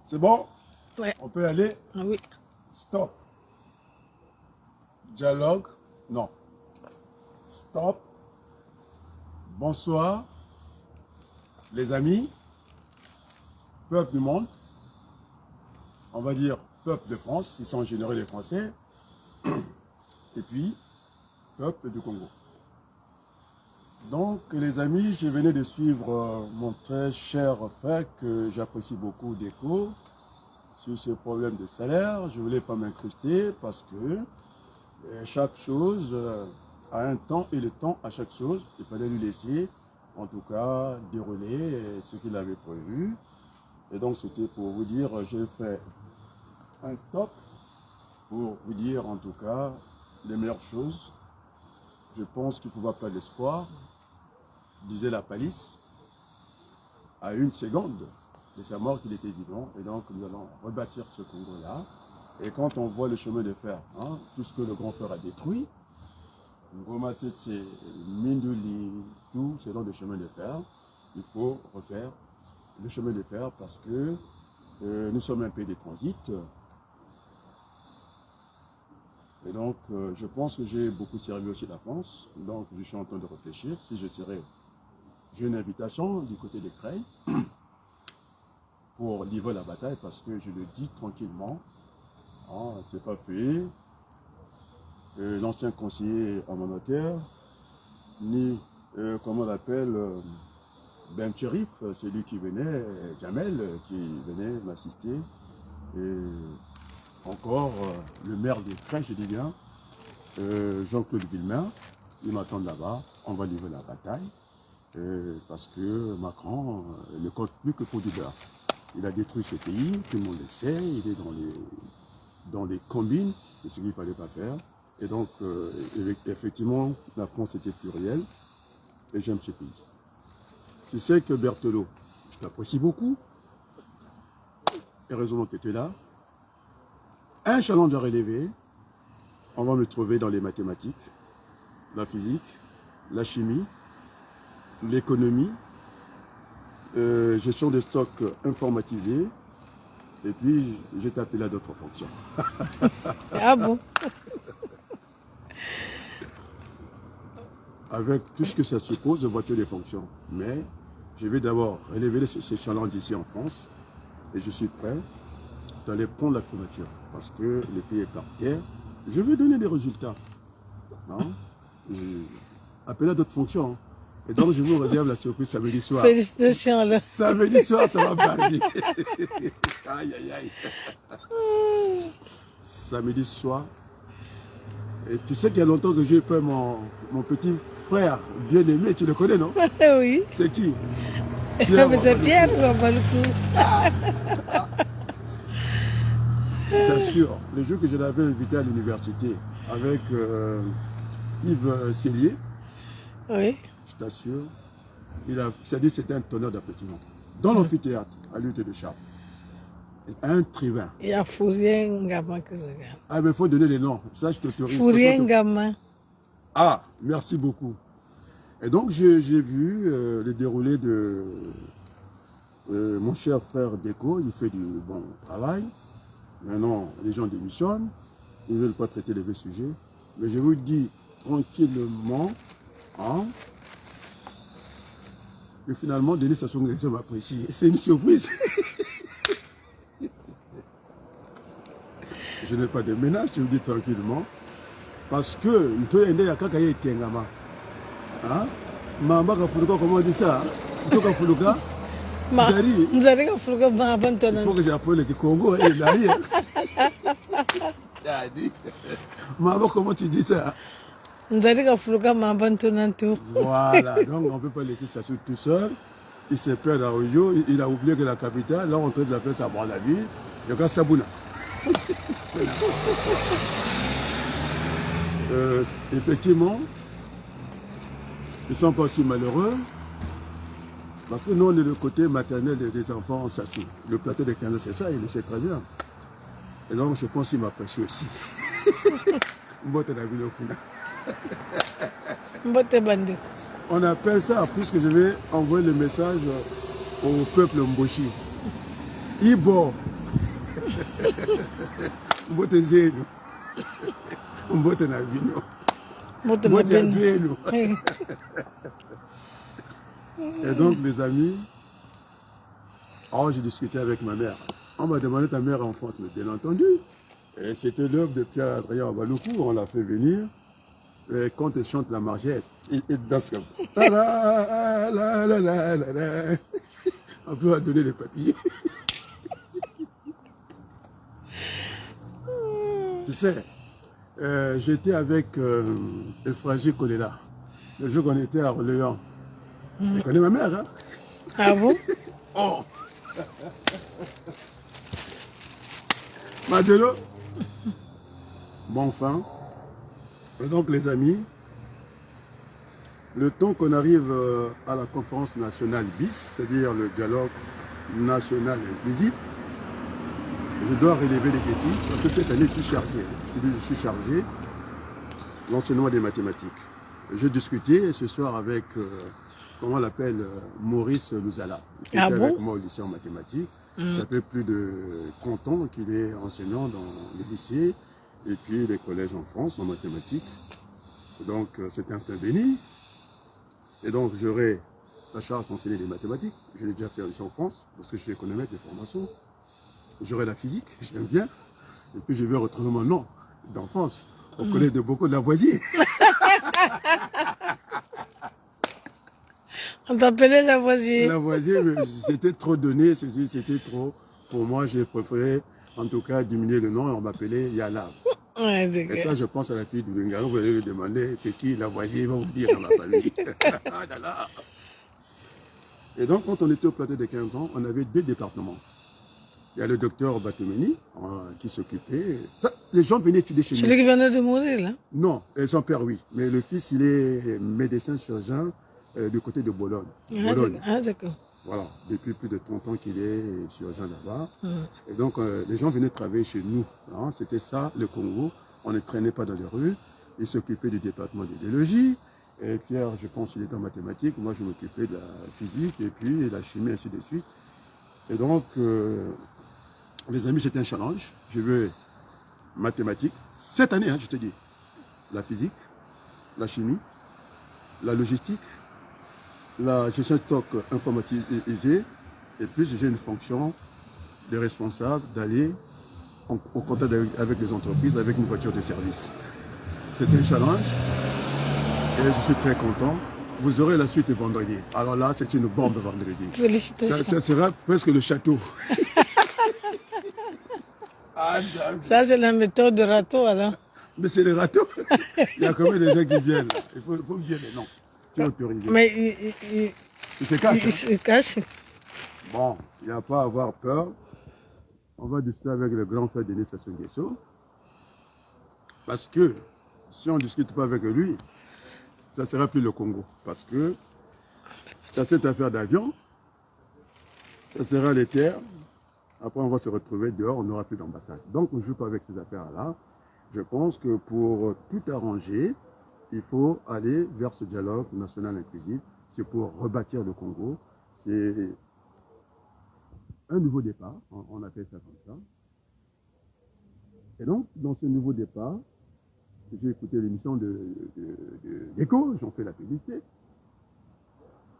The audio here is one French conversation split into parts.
C'est bon? Ouais. On peut aller? Oui. Stop. Dialogue? Non. Stop. Bonsoir. Les amis. Peuple du monde. On va dire peuple de France. Ils sont généreux les Français. Et puis, peuple du Congo. Donc, les amis, je venais de suivre mon très cher frère que j'apprécie beaucoup, Déco, sur ce problème de salaire. Je ne voulais pas m'incruster parce que chaque chose a un temps et le temps à chaque chose. Il fallait lui laisser, en tout cas, dérouler ce qu'il avait prévu. Et donc, c'était pour vous dire, j'ai fait un stop pour vous dire, en tout cas, les meilleures choses. Je pense qu'il ne faut pas perdre l'espoir, disait la palisse, à 1 seconde de sa mort qu'il était vivant. Et donc, nous allons rebâtir ce Congo-là. Et quand on voit le chemin de fer, hein, tout ce que le grand frère a détruit, Ngomatete, Minduli, tout ce long de chemin de fer, il faut refaire le chemin de fer parce que nous sommes un pays de transit. Et donc, je pense que j'ai beaucoup servi aussi la France. Donc, je suis en train de réfléchir. Si je serais, j'ai une invitation du côté des Creil pour livrer la bataille parce que je le dis tranquillement. Hein, c'est pas fait. L'ancien conseiller ammoniteur, ni, comment on l'appelle, Ben Cherif, celui qui venait, Jamel, qui venait m'assister. Et encore le maire des Creil, je dis bien, Jean-Claude Villemain, il m'attend là-bas, on va livrer la bataille, parce que Macron ne compte plus que pour du beurre. Il a détruit ce pays, tout le monde le sait, il est dans les combines, c'est ce qu'il ne fallait pas faire. Et donc, effectivement, la France était plurielle, et j'aime ce pays. Tu sais que Berthelot, je t'apprécie beaucoup, heureusement que tu es là. Un challenge à relever, on va me trouver dans les mathématiques, la physique, la chimie, l'économie, gestion des stocks informatisés, et puis j'ai tapé là d'autres fonctions. Ah bon? Avec tout ce que ça suppose, je vois toutes les fonctions. Mais je vais d'abord relever ces challenges ici en France, et je suis prêt d'aller prendre la primature, parce que le pays est par terre. Je vais donner des résultats. Hein? Appelez à d'autres fonctions. Hein? Et donc, je vous réserve la surprise samedi soir. Félicitations là. Samedi soir, ça va parler. Aïe, aïe, aïe. Samedi soir. Et tu sais qu'il y a longtemps que j'ai peur mon petit frère bien-aimé. Tu le connais, non? Oui. C'est qui? Mais c'est Pierre, on va le coup. J'assure, le jour que je l'avais invité à l'université avec Yves Cellier, Oui. je t'assure, c'est-à-dire c'était un tonnerre d'applaudissements. Dans l'amphithéâtre, à l'unité de Charles. Un tribun. Il y a Fourien Ngama que je regarde. Ah, mais il faut donner les noms. Ça, je t'autorise. Fourien Ngama. Ah, merci beaucoup. Et donc, j'ai vu le déroulé de mon cher frère Déco. Il fait du bon travail. Maintenant, les gens démissionnent. Ils ne veulent pas traiter les vrais sujets. Mais je vous dis tranquillement, hein, que finalement, Denis Sassou Nguesso m'apprécie. C'est une surprise. Je n'ai pas de ménage, je vous dis tranquillement. Parce que, il y a quelqu'un qui est Tengama. Hein? Mamba Kafuluka, comment on dit ça? Il faut que j'apprenne le Congo et l'arrière. Mamba, comment tu dis ça? Voilà, donc on ne peut pas laisser ça tout seul. Il s'est perdu à Rio, il a oublié que la capitale, là on traite la place à Brazzaville, il y a Sabouna. Effectivement, ils ne sont pas aussi malheureux parce que nous on est le côté maternel des enfants en Sassou. Le plateau de 15 c'est ça, il le sait très bien. Et donc je pense qu'il m'apprécie aussi. On appelle ça, puisque je vais envoyer le message au peuple Mboshi. Ibo, Mbote zenu. Mbote na vino. Mbote na vino. Et donc, les amis, oh, j'ai discuté avec ma mère. On m'a demandé ta mère enfante, mais bien entendu. Et c'était l'œuvre de Pierre-Adrien Wabaluku, on l'a fait venir. Et quand elle chante la Marseillaise, il danse comme ça. On peut donner les papiers. Tu sais, j'étais avec Euphragile Kolela, le jour qu'on était à Orléans. Tu connais ma mère, hein? Ah bon? Oh! Madelo? Bon, enfin. Et donc, les amis, le temps qu'on arrive à la conférence nationale BIS, c'est-à-dire le dialogue national inclusif, je dois relever les défis parce que cette année, je suis chargé. Je suis chargé l'enseignement des mathématiques. J'ai discuté ce soir avec, comment on l'appelle, Maurice Louzala, qui était avec moi au lycée en mathématiques. Ça fait plus de 30 ans qu'il est enseignant dans les lycées et puis les collèges en France en mathématiques. Donc, c'est un peu béni. Et donc, j'aurai la charge d'enseigner les mathématiques. Je l'ai déjà fait ici en France parce que je suis économètre de formation. J'aurai la physique, j'aime bien. Et puis, je vais retrouver mon nom d'enfance au collège de beaucoup de Lavoisier. On t'appelait Lavoisier. Lavoisier, c'était trop donné, c'était trop. Pour moi, j'ai préféré, en tout cas, diminuer le nom et on m'appelait Yala. Ouais, et ça, je pense à la fille de Lingaro, vous allez lui demander c'est qui Lavoisier, il va vous dire dans ma famille. Et donc, quand on était au plateau de 15 ans, on avait 2 départements. Il y a le docteur Batomeni qui s'occupait. Les gens venaient étudier chez nous. Celui qui venait de mourir, là? Non, son père, oui. Mais le fils, il est médecin chirurgien du côté de Bologne. Ah, d'accord. Voilà, depuis plus de 30 ans qu'il est chirurgien là-bas. Et donc, les gens venaient travailler chez nous. Hein. C'était ça, le Congo. On ne traînait pas dans les rues. Il s'occupait du département de biologie. Et Pierre, je pense qu'il était en mathématiques. Moi, je m'occupais de la physique et puis la chimie, ainsi de suite. Et donc, les amis, c'était un challenge. Je veux mathématiques. Cette année, hein, je te dis, la physique, la chimie, la logistique, la gestion de stock informatisée, et puis j'ai une fonction de responsable d'aller au contact avec les entreprises, avec une voiture de service. C'est un challenge et je suis très content. Vous aurez la suite vendredi. Alors là, c'est une bombe vendredi. Félicitations. Ça sera presque le château. Ça, c'est la méthode de râteau, alors. Mais c'est les râteaux. Il y a combien de gens qui viennent là? Il faut me dire les noms. Tu es autorisé. Mais il se cache. Il se cache. Bon, il n'y a pas à avoir peur. On va discuter avec le grand frère Denis Sassou Nguesso. Parce que si on ne discute pas avec lui, ça ne sera plus le Congo. Parce que ça, cette affaire d'avion, ça sera les terres. Après, on va se retrouver dehors, on n'aura plus d'ambassade. Donc, on ne joue pas avec ces affaires-là. Je pense que pour tout arranger, il faut aller vers ce dialogue national inclusif. C'est pour rebâtir le Congo. C'est un nouveau départ, on appelle ça comme ça. Et donc, dans ce nouveau départ, j'ai écouté l'émission d'Echo, j'en fais la publicité.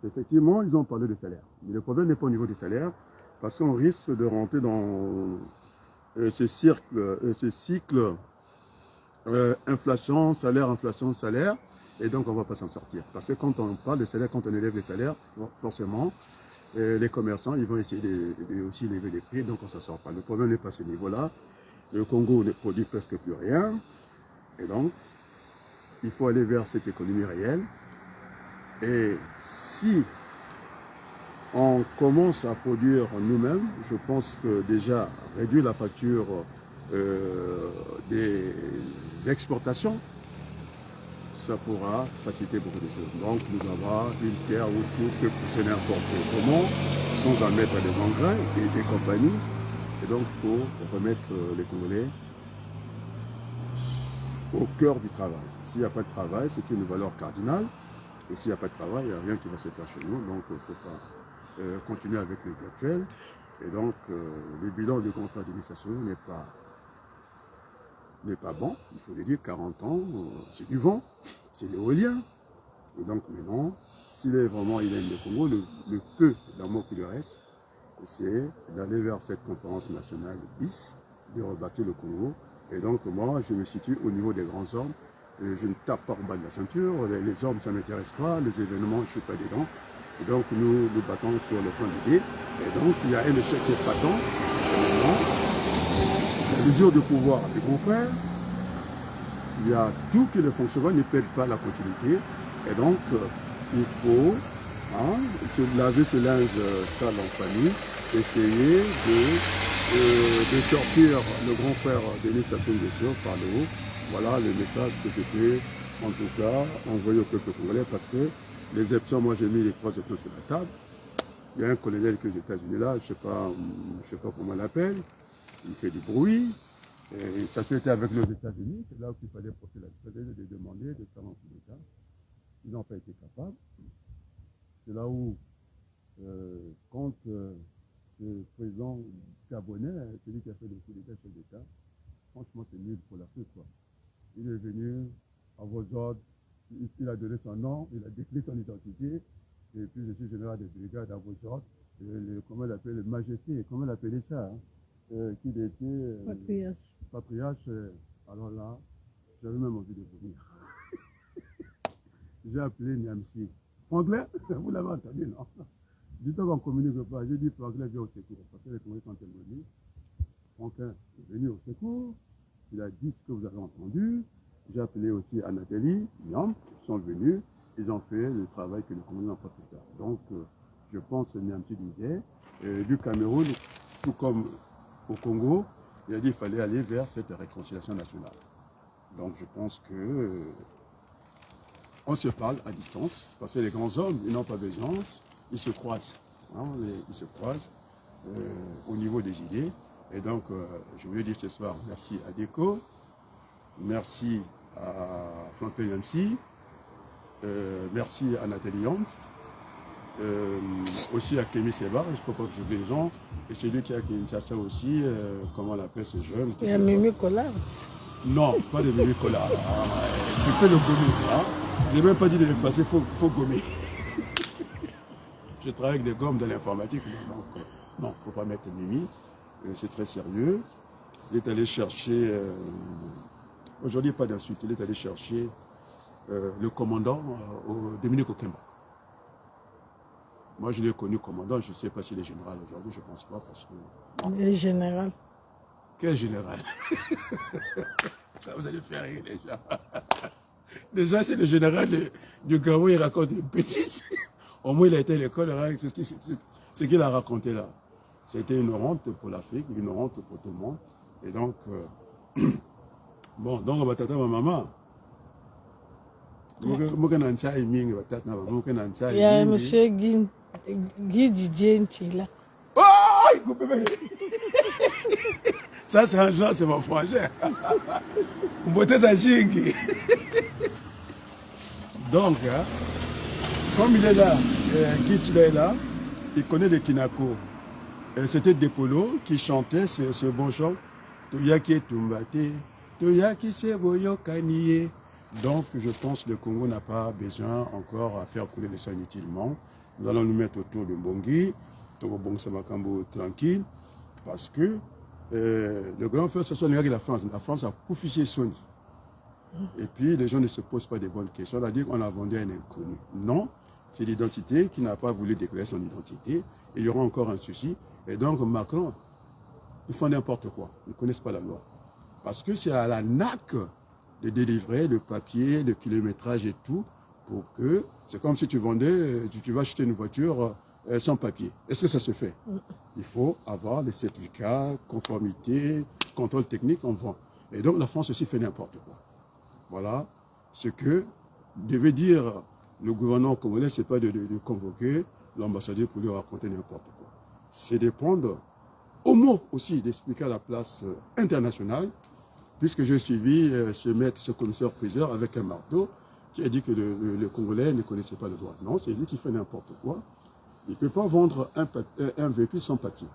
Effectivement, ils ont parlé de salaire. Mais le problème n'est pas au niveau des salaires, parce qu'on risque de rentrer dans ce cycle inflation, salaire, et donc on ne va pas s'en sortir. Parce que quand on parle de salaire, quand on élève les salaires, forcément, les commerçants, ils vont essayer de aussi élever les prix, donc on ne s'en sort pas. Le problème n'est pas à ce niveau-là. Le Congo ne produit presque plus rien, et donc, il faut aller vers cette économie réelle. Et si on commence à produire nous-mêmes, je pense que déjà réduire la facture des exportations, ça pourra faciliter beaucoup de choses. Donc nous avons une terre où tout peut pousser n'importe comment, sans en mettre des engrais et des compagnies. Et donc il faut remettre les Congolais au cœur du travail. S'il n'y a pas de travail, c'est une valeur cardinale. Et s'il n'y a pas de travail, il n'y a rien qui va se faire chez nous. Donc il ne faut pas continuer avec le virtuel. Et donc, le bilan du grand frère Denis Sassou n'est pas bon. Il faut le dire, 40 ans, c'est du vent, c'est l'éolien. Et donc maintenant, s'il est vraiment, il aime le Congo, le peu d'amour qui lui reste, c'est d'aller vers cette conférence nationale bis, de rebâtir le Congo. Et donc moi, je me situe au niveau des grands hommes. Je ne tape pas en bas de la ceinture, les hommes, ça ne m'intéresse pas, les événements, je ne suis pas dedans. Et donc nous nous battons sur le point d'idée. Et donc il y a un échec qui est patent. L'usure de pouvoir des grands frères, il y a tout qui ne fonctionne pas, ne pète pas la continuité. Et donc il faut se laver ce linge sale en famille, essayer de sortir le grand frère Denis Sassou Nguesso par le haut. Voilà le message que je peux en tout cas envoyer au peuple congolais, parce que les options, moi j'ai mis les 3 options sur la table. Il y a un colonel que aux États-Unis là, je ne sais pas comment on l'appelle, il fait du bruit. Et ça se fait avec les États-Unis, c'est là où il fallait porter la crédit, de demander, de faire un coup d'État. Ils n'ont pas été capables. C'est là où, quand le président gabonais, celui qui a fait le coup d'État, chef d'État, franchement c'est nul pour l'Afrique, quoi. Il est venu à vos ordres, il a donné son nom, il a décrit son identité, et puis je suis général des brigades à vos ordres, comment il appelle, le majesté, comment il appelait ça, qu'il était patriarche, alors là, j'avais même envie de vomir. J'ai appelé Niamsi. Franklin, vous l'avez entendu, non? Dis-toi qu'on ne communique pas. J'ai dit Franklin vient au secours, parce que les Congolais sont témoignés. Franklin est venu au secours, il a dit ce que vous avez entendu. J'ai appelé aussi à Nathalie, Nyam, ils sont venus, ils ont fait le travail que les Congolais n'ont pas pu faire. Donc, je pense que Niamsi disait, du Cameroun, tout comme au Congo, il a dit qu'il fallait aller vers cette réconciliation nationale. Donc, je pense que on se parle à distance, parce que les grands hommes, ils n'ont pas besoin, ils se croisent. Ils se croisent au niveau des idées. Et donc, je voulais dire ce soir, merci à Déco, merci à Franklin Niamsi, merci à Nathalie Yom, aussi à Kémy Seba, il ne faut pas que j'oublie les gens, et celui qui a Kinshasa aussi, comment on appelle ce jeune? Il y a Mimi Collard. Non, pas de Mimi Collard. Tu peux le gommer. Je n'ai même pas dit de l'effacer, il faut gommer. Je travaille avec des gommes de l'informatique, donc non, il ne faut pas mettre Mimi. C'est très sérieux. Il est allé chercher, aujourd'hui pas d'insulte, il est allé chercher le commandant Dominique Okemba. Moi je l'ai connu commandant, je ne sais pas s'il est général aujourd'hui, je ne pense pas parce que... Il est général. Quel général? Vous allez faire rire les gens. Déjà c'est le général du Gabon, il raconte des bêtises. Au moins il a été à l'école, c'est ce qu'il a raconté là. C'était une honte pour l'Afrique, une honte pour tout le monde. Et donc, bon, donc, ma tata, ma maman. Il y a M. Guy Didier là. Oh, ça, c'est un genre, c'est mon frangin. Donc, comme il est là, Guy est là, il connaît les Kinako. C'était Depolo qui chantait ce bon chant. Toyaki Tumbate, Toyaki Seboyo Kaniye. Donc je pense que le Congo n'a pas besoin encore à faire couler le sang inutilement. Nous allons nous mettre autour de Mbongi, Togo Samakambo tranquille, parce que le grand frère, ce sont les gars de la France. La France a poufiché Sony. Et puis les gens ne se posent pas de bonnes questions. On a dit qu'on a vendu un inconnu. Non, c'est l'identité qui n'a pas voulu déclarer son identité. Et il y aura encore un souci. Et donc Macron, ils font n'importe quoi. Ils ne connaissent pas la loi. Parce que c'est à la NAC de délivrer le papier, le kilométrage et tout, pour que... C'est comme si tu vendais, tu vas acheter une voiture sans papier. Est-ce que ça se fait? Il faut avoir les certificats, conformité, contrôle technique, on vend. Et donc la France aussi fait n'importe quoi. Voilà ce que devait dire le gouvernement congolais, ce n'est pas de convoquer l'ambassadeur pour lui raconter n'importe quoi. C'est de prendre au mot aussi d'expliquer à la place internationale, puisque j'ai suivi ce commissaire-priseur avec un marteau qui a dit que le Congolais ne connaissait pas le droit. Non, c'est lui qui fait n'importe quoi. Il ne peut pas vendre un véhicule sans papier.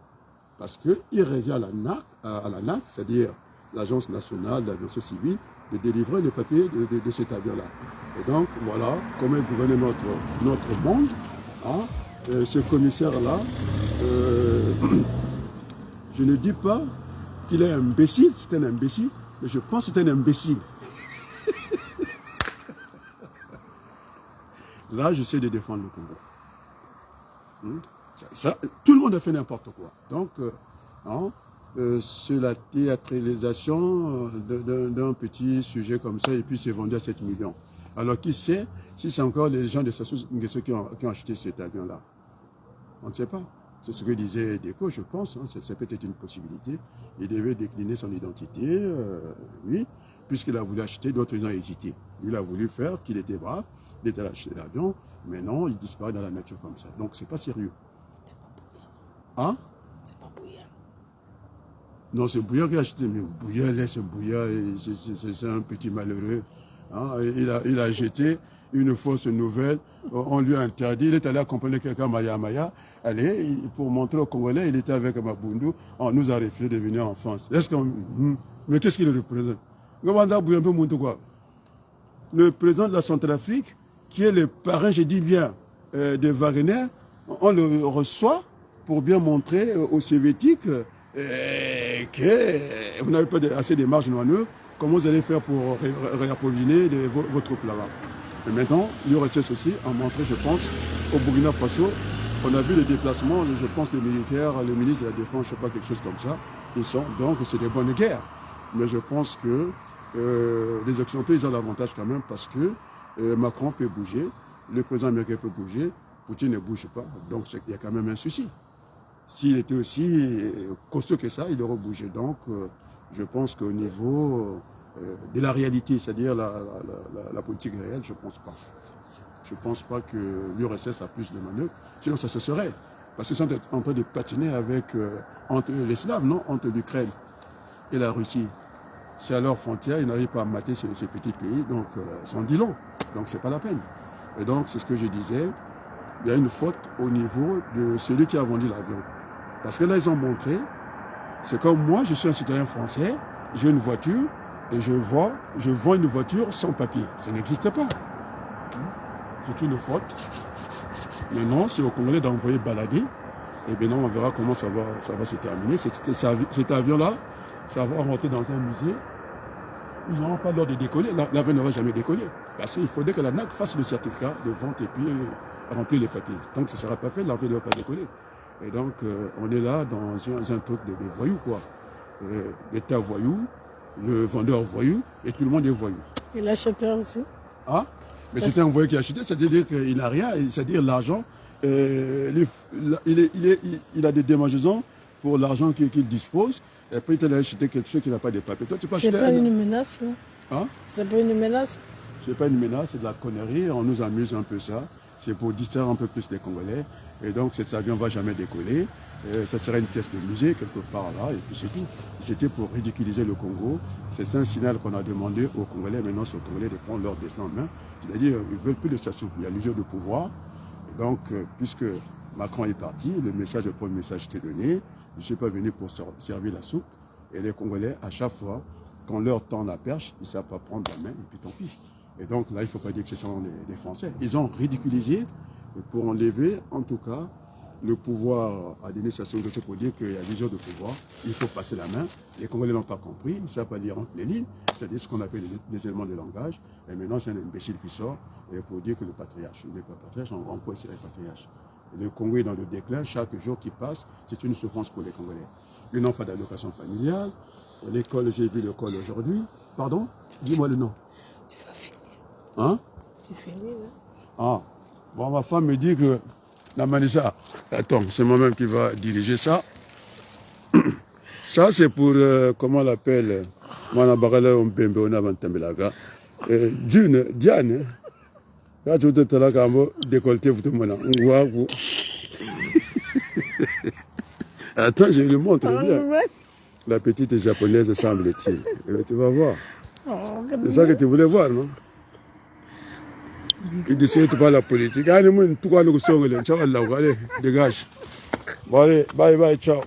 parce qu'il revient à la NAC, c'est-à-dire l'Agence nationale d'aviation civile, de délivrer le papier de cet avion-là. Et donc, voilà comment gouverner notre monde. Hein. Ce commissaire-là, je ne dis pas qu'il est imbécile, c'est un imbécile, mais je pense que c'est un imbécile. Là, j'essaie de défendre le Congo. Tout le monde a fait n'importe quoi. Donc, c'est la théâtralisation d'un petit sujet comme ça, et puis c'est vendu à 7 millions. Alors, qui sait si c'est encore les gens de Sassou Nguesso qui ont acheté cet avion-là? On ne sait pas. C'est ce que disait Deco, je pense. Hein, ça peut être une possibilité. Il devait décliner son identité, oui, puisqu'il a voulu acheter, d'autres ils ont hésité. Il a voulu faire qu'il était brave, il était acheté l'avion, mais non, il disparaît dans la nature comme ça. Donc, c'est pas sérieux. C'est pas Bouillard. Hein? C'est pas Bouillard. Non, c'est Bouillard qui a acheté, mais Bouillard, laisse Bouillard, c'est un petit malheureux. Hein? Il a jeté une fausse nouvelle, on lui a interdit, il est allé accompagner quelqu'un à Maya. Allez, pour montrer aux Congolais, il était avec Mabundu, on nous a refusé de venir en France. Mais qu'est-ce qu'il représente? Le président de la Centrafrique, qui est le parrain, je dis bien, de Wagner, on le reçoit pour bien montrer aux Soviétiques que vous n'avez pas assez de marge de manœuvre, comment vous allez faire pour réapprovisionner vos troupes là-bas. Et maintenant, l'URSS aussi a montré, je pense, au Burkina Faso, on a vu les déplacements, je pense, les militaires, le ministre de la Défense, je ne sais pas, quelque chose comme ça, ils sont, donc c'est des bonnes guerres. Mais je pense que les Occidentaux, ils ont l'avantage quand même parce que Macron peut bouger, le président américain peut bouger, Poutine ne bouge pas, donc il y a quand même un souci. S'il était aussi costaud que ça, il aurait bougé. Donc, je pense qu'au niveau de la réalité, c'est-à-dire la politique réelle, je ne pense pas. Je ne pense pas que l'URSS a plus de manœuvres, sinon ça se serait. Parce qu'ils sont en train de patiner entre les Slaves, non, entre l'Ukraine et la Russie. C'est à leur frontière, ils n'arrivent pas à mater ces petits pays, donc ils sont dit long. Donc ce n'est pas la peine. Et donc, c'est ce que je disais, il y a une faute au niveau de celui qui a vendu l'avion. Parce que là, ils ont montré, c'est comme moi, je suis un citoyen français, j'ai une voiture, et je vends une voiture sans papier. Ça n'existe pas. C'est une faute. Maintenant, c'est aux Congolais d'envoyer balader. Et bien on verra comment ça va se terminer. Cet avion-là, ça va rentrer dans un musée. Ils n'auront pas l'ordre de décoller. L'avion n'aura jamais décollé. Parce qu'il faudrait que la NAC fasse le certificat de vente et puis remplir les papiers. Tant que ce ne sera pas fait, l'avion ne va pas décoller. Et donc, on est là dans un truc de voyou, quoi. L'État voyou, le vendeur voyou, et tout le monde est voyou. Et l'acheteur aussi. Ah, mais c'est un voyou qui a acheté, c'est-à-dire qu'il n'a rien, c'est-à-dire l'argent, il a des démangeaisons pour l'argent qu'il dispose, et puis il a acheté quelque chose qui n'a pas de papier. Toi, tu peux acheter. C'est pas une menace, là. Hein? C'est pas une menace? C'est pas une menace, c'est de la connerie, on nous amuse un peu ça. C'est pour distraire un peu plus les Congolais. Et donc cet avion ne va jamais décoller. Ça serait une pièce de musée quelque part là, et puis c'est tout. C'était pour ridiculiser le Congo. C'est un signal qu'on a demandé aux Congolais, maintenant c'est aux Congolais de prendre leur destin en main. C'est-à-dire qu'ils ne veulent plus de Sassou. Il y a l'usure de pouvoir. Et donc, puisque Macron est parti, le premier message était donné. Je ne suis pas venu pour servir la soupe. Et les Congolais, à chaque fois, quand leur tend la perche, ils ne savent pas prendre la main, et puis tant pis. Et donc là, il ne faut pas dire que ce sont les Français. Ils ont ridiculisé pour enlever, en tout cas, le pouvoir à Denis Sassou Nguesso pour dire qu'il y a l'usure de pouvoir. Il faut passer la main. Les Congolais n'ont pas compris. Ils ne savent pas lire entre les lignes. C'est-à-dire ce qu'on appelle les éléments de langage. Et maintenant, c'est un imbécile qui sort pour dire que le patriarche, il n'est pas patriarche, on quoi c'est le patriarche. Le Congo est dans le déclin. Chaque jour qui passe, c'est une souffrance pour les Congolais. Ils n'ont pas d'allocation familiale. L'école, j'ai vu l'école aujourd'hui. Pardon? Dis-moi le nom. Tu vas finir. Hein? Tu finis, là? Ah. Bon, ma femme me dit que la Manissa, attends, c'est moi-même qui va diriger ça. Ça, c'est pour, comment on l'appelle, Diane. Là, tu te là, quand décolleté, vous te montrez. Attends, je le montre bien. La petite japonaise semble-t-il. Tu vas voir. C'est ça que tu voulais voir, non? Il dit c'est pas la politique. Allez, dégage. Bon, allez, bye bye, ciao.